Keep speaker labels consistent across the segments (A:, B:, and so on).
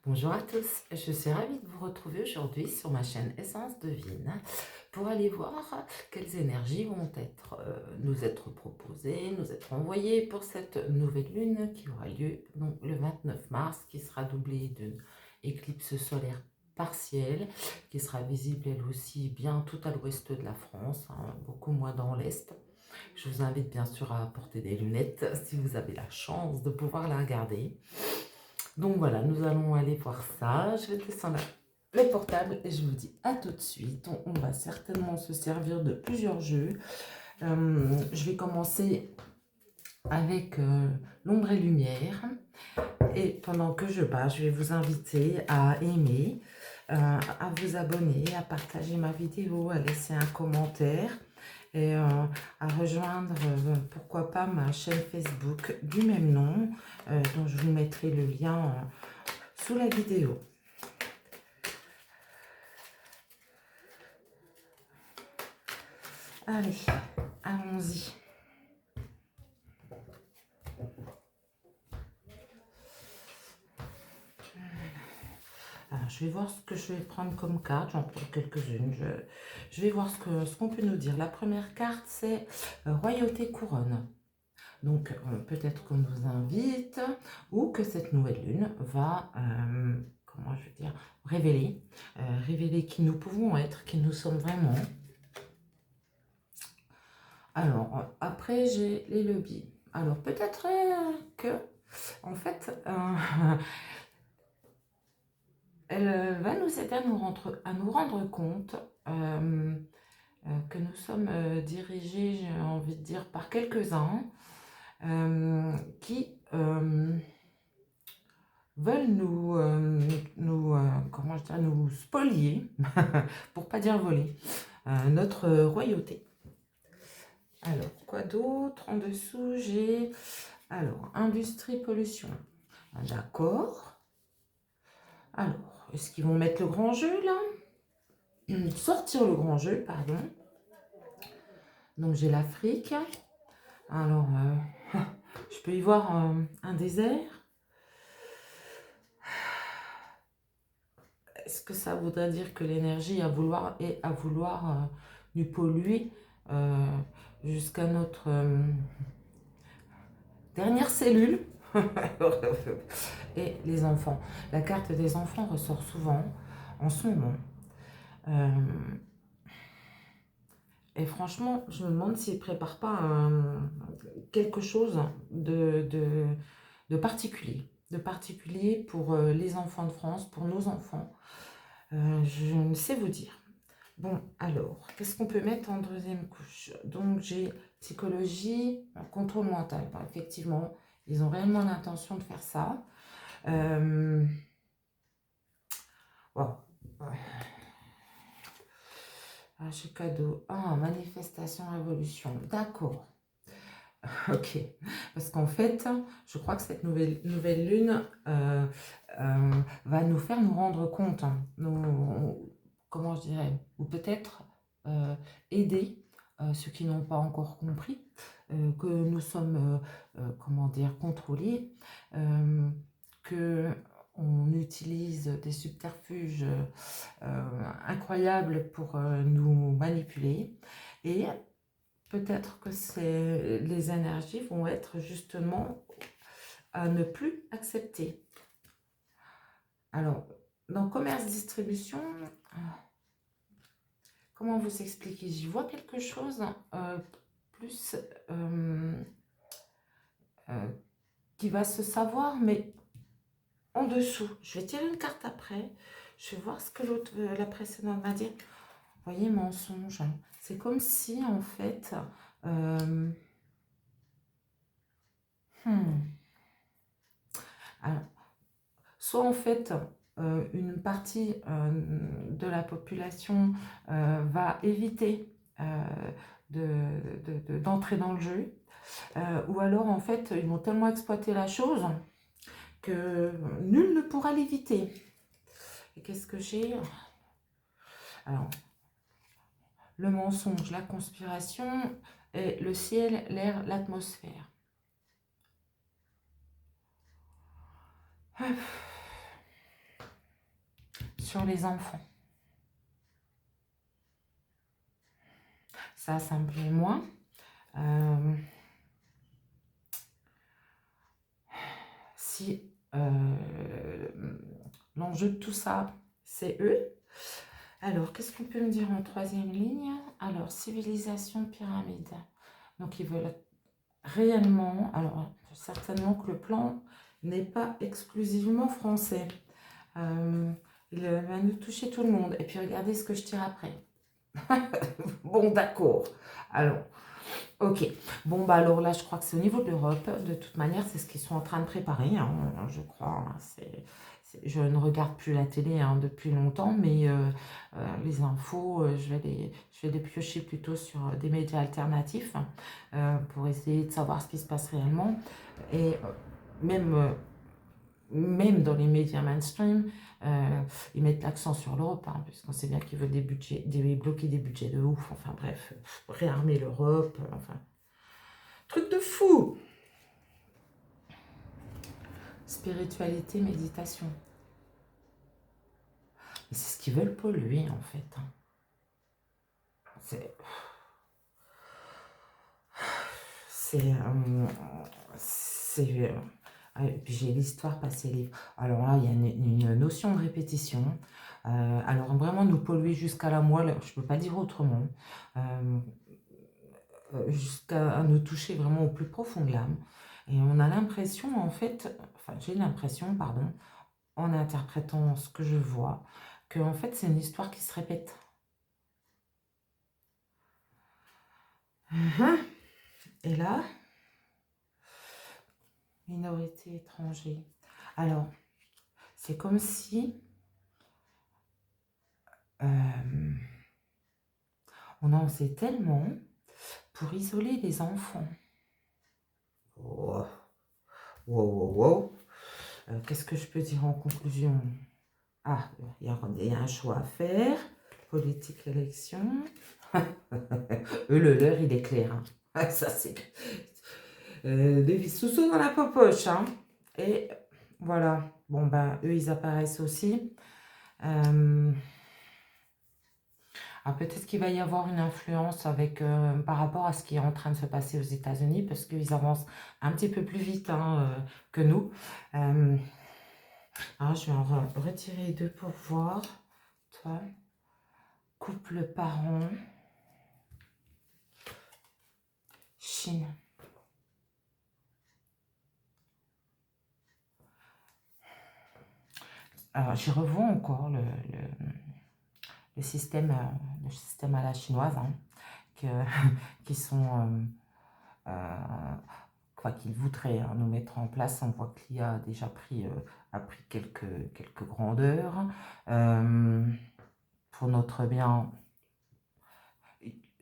A: Bonjour à tous, je suis ravie de vous retrouver aujourd'hui sur ma chaîne Essence Divine pour aller voir quelles énergies vont nous être proposées, nous être envoyées pour cette nouvelle lune qui aura lieu donc, le 29 mars, qui sera doublée d'une éclipse solaire partielle, qui sera visible elle aussi bien tout à l'ouest de la France, hein, beaucoup moins dans l'est. Je vous invite bien sûr à porter des lunettes si vous avez la chance de pouvoir la regarder. Donc voilà, nous allons aller voir ça. Je vais descendre les portables et je vous dis à tout de suite. On va certainement se servir de plusieurs jeux. Je vais commencer avec l'ombre et lumière. Et pendant que je bats, je vais vous inviter à aimer, à vous abonner, à partager ma vidéo, à laisser un commentaire et à rejoindre, pourquoi pas, ma chaîne Facebook du même nom, dont je vous mettrai le lien sous la vidéo. Allez, allons-y. Alors, je vais voir ce que je vais prendre comme carte. J'en prends quelques-unes. Je vais voir ce qu'on peut nous dire. La première carte, c'est Royauté Couronne. Donc, peut-être qu'on nous invite ou que cette nouvelle lune va, comment je veux dire, révéler qui nous pouvons être, qui nous sommes vraiment. Alors, après, j'ai les leviers. Alors, peut-être que, en fait, elle va nous aider à nous rendre compte que nous sommes dirigés, j'ai envie de dire, par quelques-uns qui veulent comment je dirais, nous spolier, pour pas dire voler, notre royauté. Alors, quoi d'autre? En dessous, j'ai, alors, industrie, pollution. D'accord. Alors, est-ce qu'ils vont mettre le grand jeu, là? Sortir le grand jeu, pardon. Donc, j'ai l'Afrique. Alors, je peux y voir un désert. Est-ce que ça voudrait dire que l'énergie est à vouloir nous polluer jusqu'à notre dernière cellule? Et les enfants. La carte des enfants ressort souvent en ce moment. Et franchement, je me demande s'ils ne préparent pas quelque chose de particulier pour les enfants de France, pour nos enfants. Je ne sais vous dire. Bon, alors, qu'est-ce qu'on peut mettre en deuxième couche? Donc, j'ai psychologie, contrôle mental. Bon, effectivement, ils ont réellement l'intention de faire ça. Wow. Ah, chez cadeau. Ah, manifestation, révolution. D'accord. Ok. Parce qu'en fait, je crois que cette nouvelle lune va nous faire nous rendre compte, hein, comment je dirais, ou peut-être aider ceux qui n'ont pas encore compris que nous sommes, comment dire, contrôlés, que on utilise des subterfuges incroyables pour nous manipuler, et peut-être que les énergies vont être justement à ne plus accepter. Alors, dans commerce-distribution, comment vous expliquer? J'y vois quelque chose plus qui va se savoir, mais en dessous. Je vais tirer une carte après. Je vais voir ce que la précédente m'a dit. Vous voyez, mensonge. C'est comme si, en fait... Alors, soit en fait, une partie de la population va éviter d'entrer dans le jeu, ou alors en fait, ils vont tellement exploiter la chose que nul ne pourra l'éviter. Et qu'est-ce que j'ai? Alors, le mensonge, la conspiration, et le ciel, l'air, l'atmosphère. sur les enfants. Ça me plaît moins. Si l'enjeu de tout ça, c'est eux. Alors, qu'est-ce qu'on peut me dire en troisième ligne? Alors, civilisation pyramide. Donc, ils veulent réellement... Alors, certainement que le plan n'est pas exclusivement français. Il va nous toucher tout le monde. Et puis, regardez ce que je tire après. Bon, d'accord. Alors, ok. Bon, bah alors là, je crois que c'est au niveau de l'Europe. De toute manière, c'est ce qu'ils sont en train de préparer, hein, je crois. Je ne regarde plus la télé hein, depuis longtemps, mais les infos, je vais les piocher plutôt sur des médias alternatifs pour essayer de savoir ce qui se passe réellement. Et même dans les médias mainstream, ils mettent l'accent sur l'Europe, hein, puisqu'on sait bien qu'ils veulent bloquer des budgets de ouf, enfin bref, réarmer l'Europe, enfin, truc de fou. Spiritualité, méditation. C'est ce qu'ils veulent polluer, en fait. Hein. Puis j'ai l'histoire passée livre. Alors là, il y a une notion de répétition. Alors vraiment nous polluer jusqu'à la moelle, je ne peux pas dire autrement, jusqu'à nous toucher vraiment au plus profond de l'âme. Et on a l'impression, en fait, enfin j'ai l'impression, pardon, en interprétant ce que je vois, que en fait c'est une histoire qui se répète. Et là, minorité étrangère. Alors, c'est comme si on en sait tellement pour isoler les enfants. Wow, wow, wow, wow. Qu'est-ce que je peux dire en conclusion? Ah, il y a un choix à faire. Politique, élection. Eux, le leur, il est clair. Hein. Ça, c'est... des sous-sous dans la popoche. Hein. Et voilà. Bon, ben, eux, ils apparaissent aussi. Peut-être qu'il va y avoir une influence avec, par rapport à ce qui est en train de se passer aux États-Unis, parce qu'ils avancent un petit peu plus vite hein, que nous. Je vais en retirer deux pour voir. Toi, couple parent, Chine. Alors, j'y revois encore le système à la chinoise, hein, qui sont... quoi qu'ils voudraient hein, nous mettre en place. On voit que l'IA a déjà pris quelques grandeurs. Pour notre bien,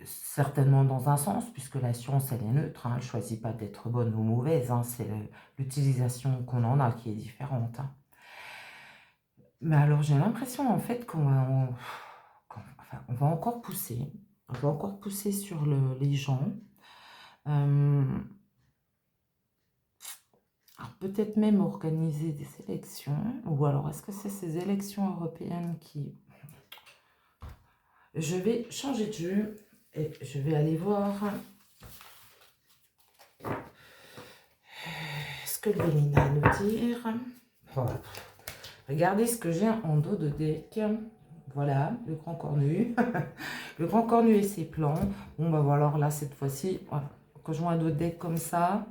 A: certainement dans un sens, puisque la science, elle est neutre. Hein, elle ne choisit pas d'être bonne ou mauvaise. Hein, c'est l'utilisation qu'on en a qui est différente. Hein. Mais alors, j'ai l'impression, en fait, qu'on va encore pousser. On va encore pousser sur les gens. Peut-être même organiser des élections, ou alors est-ce que c'est ces élections européennes qui... Je vais changer de jeu et je vais aller voir ce que Béline a à nous dire. Voilà. Regardez ce que j'ai en dos de deck. Voilà, le grand cornu. Le grand cornu et ses plans. Bon, bah voilà, alors là, cette fois-ci, voilà. Quand je vois un dos de deck comme ça...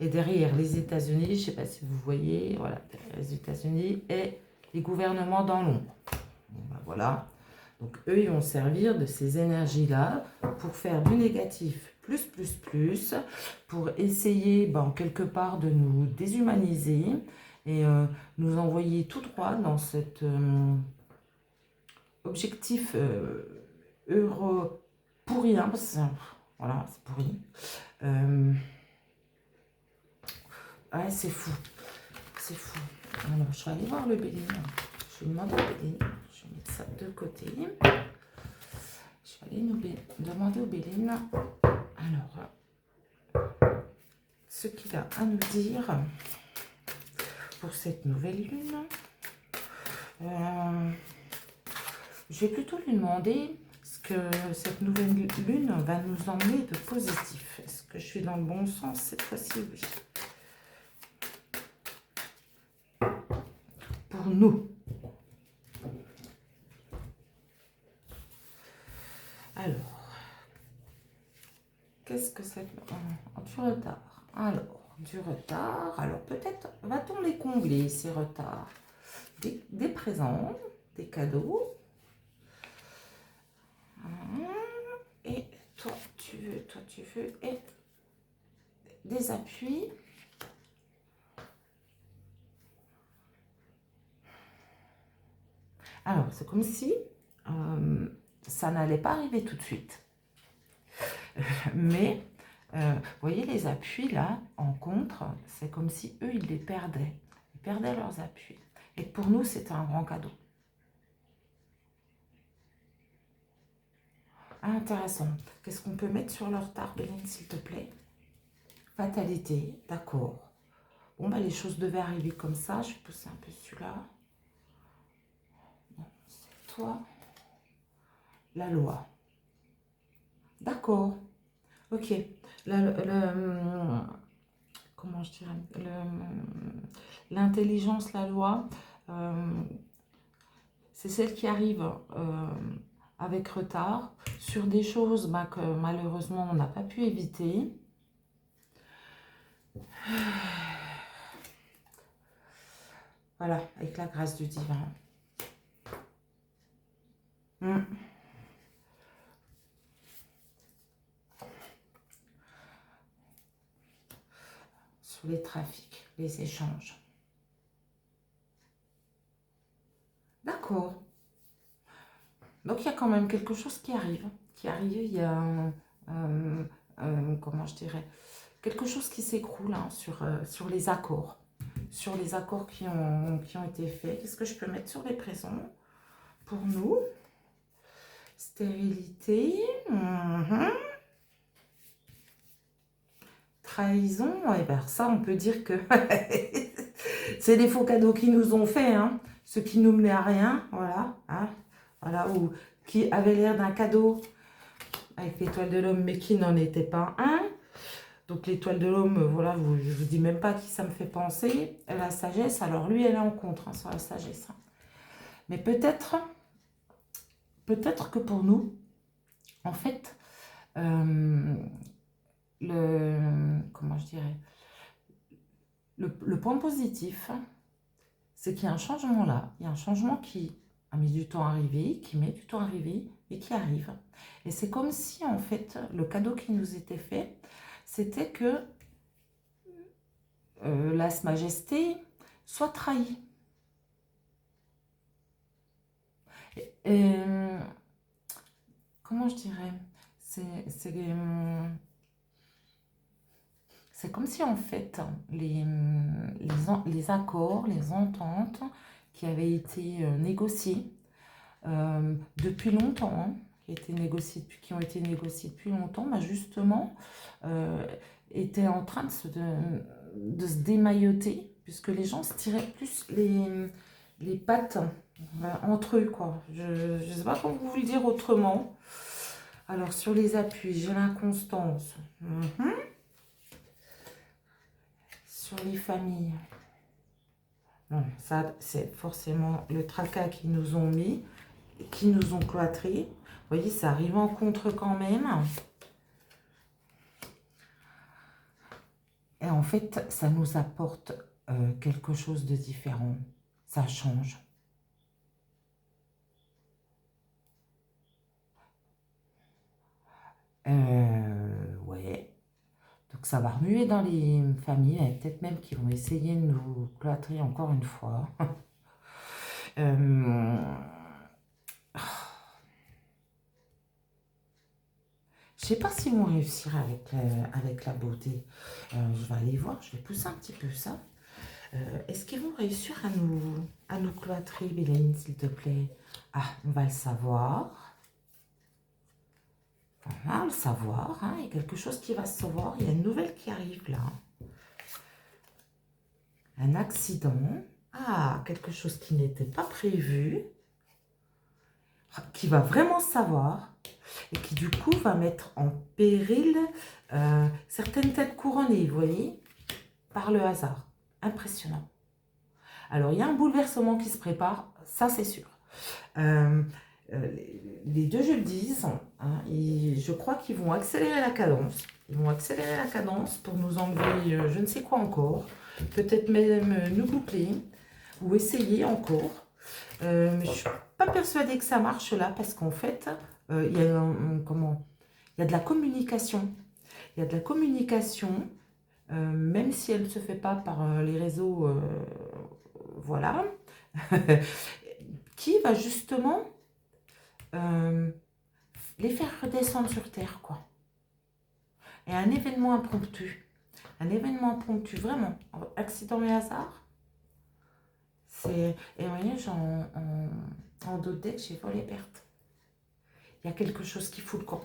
A: Et derrière les États-Unis, je ne sais pas si vous voyez, voilà, les États-Unis et les gouvernements dans l'ombre. Bon, ben voilà. Donc, eux, ils vont servir de ces énergies-là pour faire du négatif plus, pour essayer, ben, quelque part, de nous déshumaniser et nous envoyer tout droit dans cet objectif euro pourri, hein, parce que, voilà, c'est pourri. Ouais, c'est fou. C'est fou. Alors, je vais aller voir le Béline. Je vais demander au Béline. Je vais mettre ça de côté. Je vais aller demander au Béline. Alors, ce qu'il a à nous dire pour cette nouvelle lune. Je vais plutôt lui demander ce que cette nouvelle lune va nous emmener de positif. Est-ce que je suis dans le bon sens cette fois-ci? Oui. Pour nous. Alors, qu'est-ce que c'est? Du retard. Alors, du retard. Alors, peut-être va-t-on les combler, ces retards? Des présents, des cadeaux. Et toi, tu veux, et des appuis. Alors, c'est comme si ça n'allait pas arriver tout de suite. Mais, vous voyez les appuis là, en contre, c'est comme si eux, ils les perdaient. Ils perdaient leurs appuis. Et pour nous, c'était un grand cadeau. Ah, intéressant. Qu'est-ce qu'on peut mettre sur leur retard, Bélène, s'il te plaît? Fatalité, d'accord. Bon, bah, les choses devaient arriver comme ça. Je vais pousser un peu celui-là. C'est toi. La loi. D'accord. Ok. Comment je dirais? L'intelligence, la loi, c'est celle qui arrive avec retard sur des choses bah, que malheureusement on n'a pas pu éviter. Voilà, avec la grâce du divin. Sur les trafics, les échanges. D'accord. Donc il y a quand même quelque chose qui arrive. Il y a comment je dirais, quelque chose qui s'écroule hein, sur les accords. Sur les accords qui ont été faits. Qu'est-ce que je peux mettre sur les présents pour nous? Stérilité. Trahison. Et ben ça, on peut dire que c'est des faux cadeaux qu'ils nous ont fait. Hein, ceux qui nous menaient à rien. Voilà. Hein, voilà. Ou qui avaient l'air d'un cadeau avec l'étoile de l'homme, mais qui n'en était pas un. Donc l'étoile de l'homme, voilà, je ne vous dis même pas à qui ça me fait penser. La sagesse, alors lui, elle est en contre hein, sur la sagesse. Hein. Mais peut-être que pour nous, en fait, comment je dirais, le point positif, c'est qu'il y a un changement là. Il y a un changement qui a mis du temps à arriver, qui met du temps à arriver et qui arrive. Et c'est comme si, en fait, le cadeau qui nous était fait, c'était que l'As Majesté soit trahie. Comment je dirais? C'est comme si en fait les accords, les ententes qui avaient été négociés depuis longtemps, hein, qui ont été négociés depuis longtemps, bah justement étaient en train de se démailloter, puisque les gens se tiraient plus les pattes entre eux, quoi. Je ne sais pas comment vous le dire autrement. Alors, sur les appuis, j'ai l'inconstance. Sur les familles. Non, ça, c'est forcément le tracas qu'ils nous ont mis, qui nous ont cloîtrés. Vous voyez, ça arrive en contre quand même. Et en fait, ça nous apporte quelque chose de différent. Ça change. Ouais. Donc ça va remuer dans les familles, et peut-être même qu'ils vont essayer de nous cloîtrer encore une fois. Je sais pas s'ils vont réussir avec la beauté. Je vais aller voir, je vais pousser un petit peu ça. Est-ce qu'ils vont réussir à nous cloîtrer, Bélène, s'il te plaît? Ah, on va le savoir. On va le savoir, hein, il y a quelque chose qui va se savoir. Il y a une nouvelle qui arrive là. Un accident. Ah, quelque chose qui n'était pas prévu, qui va vraiment savoir et qui du coup va mettre en péril certaines têtes couronnées, vous voyez, par le hasard. Impressionnant. Alors, il y a un bouleversement qui se prépare, ça c'est sûr. Euh, les deux, je le dis, hein, je crois qu'ils vont accélérer la cadence. Ils vont accélérer la cadence pour nous enlever je ne sais quoi encore. Peut-être même nous boucler ou essayer encore. Mais je ne suis pas persuadée que ça marche là parce qu'en fait, il y a comment, il y a de la communication. Il y a de la communication, même si elle ne se fait pas par les réseaux, voilà, qui va justement les faire redescendre sur Terre, quoi. Et un événement impromptu vraiment, accident et hasard, c'est... Et vous voyez, en d'autres decks, j'ai volé perte. Il y a quelque chose qui fout le camp.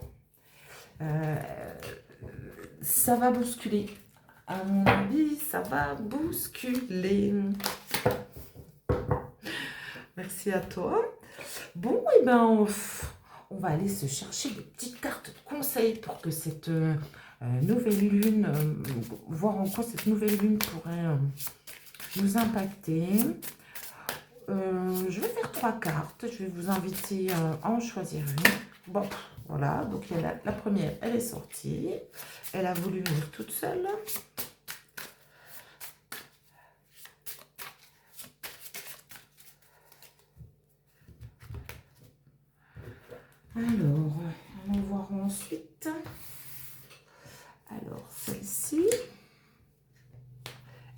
A: Ça va bousculer. À mon avis, ça va bousculer. Merci à toi. Bon, et ben, on va aller se chercher des petites cartes de conseil pour que cette nouvelle lune, voir en quoi cette nouvelle lune pourrait nous impacter. Je vais faire 3 cartes. Je vais vous inviter à en choisir une. Bon, voilà. Donc, la première, elle est sortie. Elle a voulu venir toute seule. Alors, allons voir ensuite. Alors, celle-ci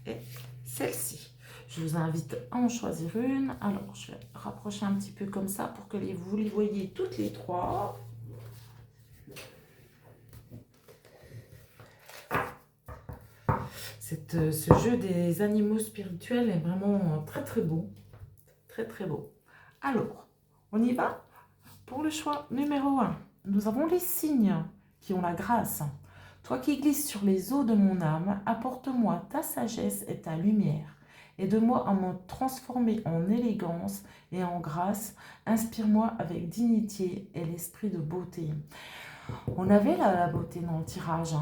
A: et celle-ci. Je vous invite à en choisir une. Alors, je vais rapprocher un petit peu comme ça pour que vous les voyez toutes les trois. Ce jeu des animaux spirituels est vraiment très très beau. Très très beau. Alors, on y va pour le choix numéro 1. Nous avons les signes qui ont la grâce. Toi qui glisses sur les eaux de mon âme, apporte-moi ta sagesse et ta lumière. Aide-moi à me transformer en élégance et en grâce. Inspire-moi avec dignité et l'esprit de beauté. On avait la beauté dans le tirage.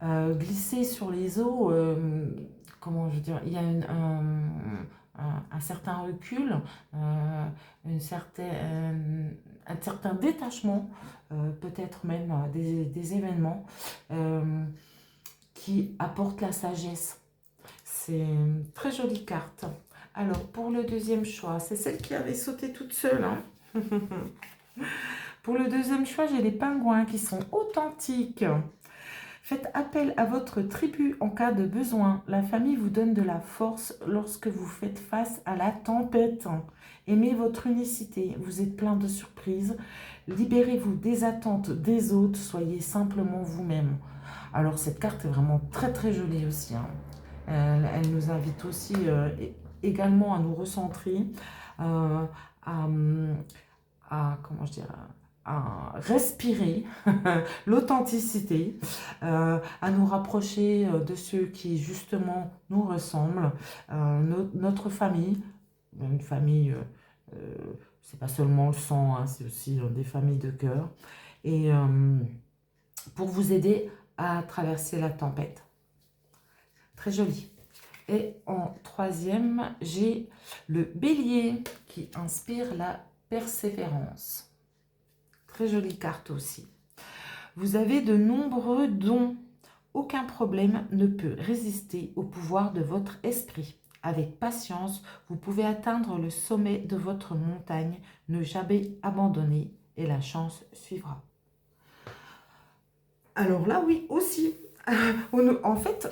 A: Glisser sur les eaux, comment je veux dire, il y a un certain recul, un certain détachement, peut-être même des événements qui apportent la sagesse. C'est une très jolie carte. Alors, pour le deuxième choix, c'est celle qui avait sauté toute seule. Hein. Pour le deuxième choix, j'ai les pingouins qui sont authentiques. Faites appel à votre tribu en cas de besoin. La famille vous donne de la force lorsque vous faites face à la tempête. Aimez votre unicité. Vous êtes plein de surprises. Libérez-vous des attentes des autres. Soyez simplement vous-même. Alors, cette carte est vraiment très, très jolie aussi. Hein. Elle nous invite aussi également à nous recentrer, comment je dirais, à respirer l'authenticité, à nous rapprocher de ceux qui justement nous ressemblent, notre famille, une famille, c'est pas seulement le sang, hein, c'est aussi des familles de cœur, et pour vous aider à traverser la tempête. Très joli. Et en troisième, j'ai le bélier qui inspire la persévérance. Très jolie carte aussi. Vous avez de nombreux dons. Aucun problème ne peut résister au pouvoir de votre esprit. Avec patience, vous pouvez atteindre le sommet de votre montagne. Ne jamais abandonner et la chance suivra. Alors là, oui, aussi. En fait,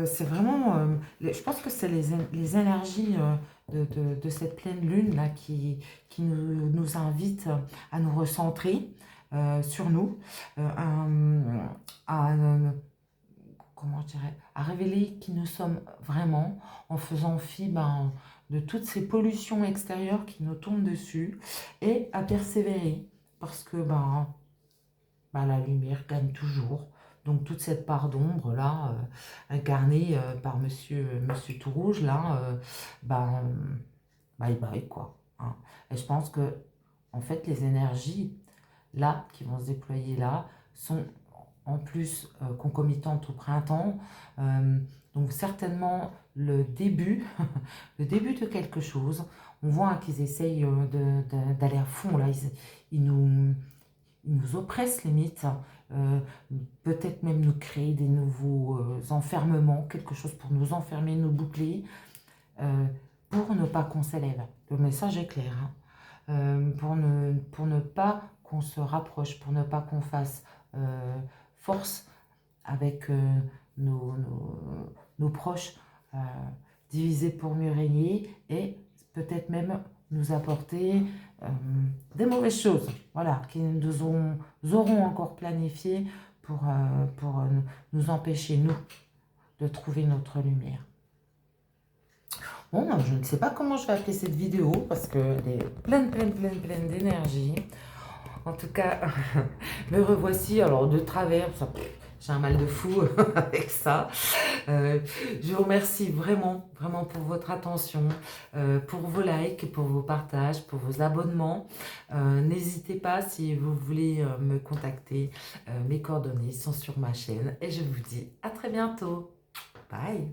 A: c'est vraiment... je pense que c'est les énergies de cette pleine lune là qui nous invite à nous recentrer sur nous, comment je dirais, à révéler qui nous sommes vraiment en faisant fi de toutes ces pollutions extérieures qui nous tombent dessus et à persévérer parce que la lumière gagne toujours. Donc toute cette part d'ombre là, incarnée par monsieur tout rouge là, ben, bye bye quoi. Hein. Et je pense que en fait les énergies là qui vont se déployer là sont en plus concomitantes au printemps. Donc certainement le début, le début de quelque chose. On voit qu'ils essayent d'aller à fond là. Ils nous oppressent limite. Euh, Peut-être même nous créer des nouveaux enfermements, quelque chose pour nous enfermer, nous boucler, pour ne pas qu'on s'élève. Le message est clair. Hein. Pour ne pas qu'on se rapproche, pour ne pas qu'on fasse force avec nos proches, diviser pour mieux régner, et peut-être même nous apporter des mauvaises choses, voilà, qui nous auront encore planifié pour nous empêcher, nous, de trouver notre lumière. Bon, je ne sais pas comment je vais appeler cette vidéo, parce qu'elle est pleine d'énergie. En tout cas, me revoici, alors de travers, j'ai un mal de fou avec ça. Je vous remercie vraiment pour votre attention, pour vos likes, pour vos partages, pour vos abonnements. N'hésitez pas si vous voulez me contacter, mes coordonnées sont sur ma chaîne et je vous dis à très bientôt. Bye!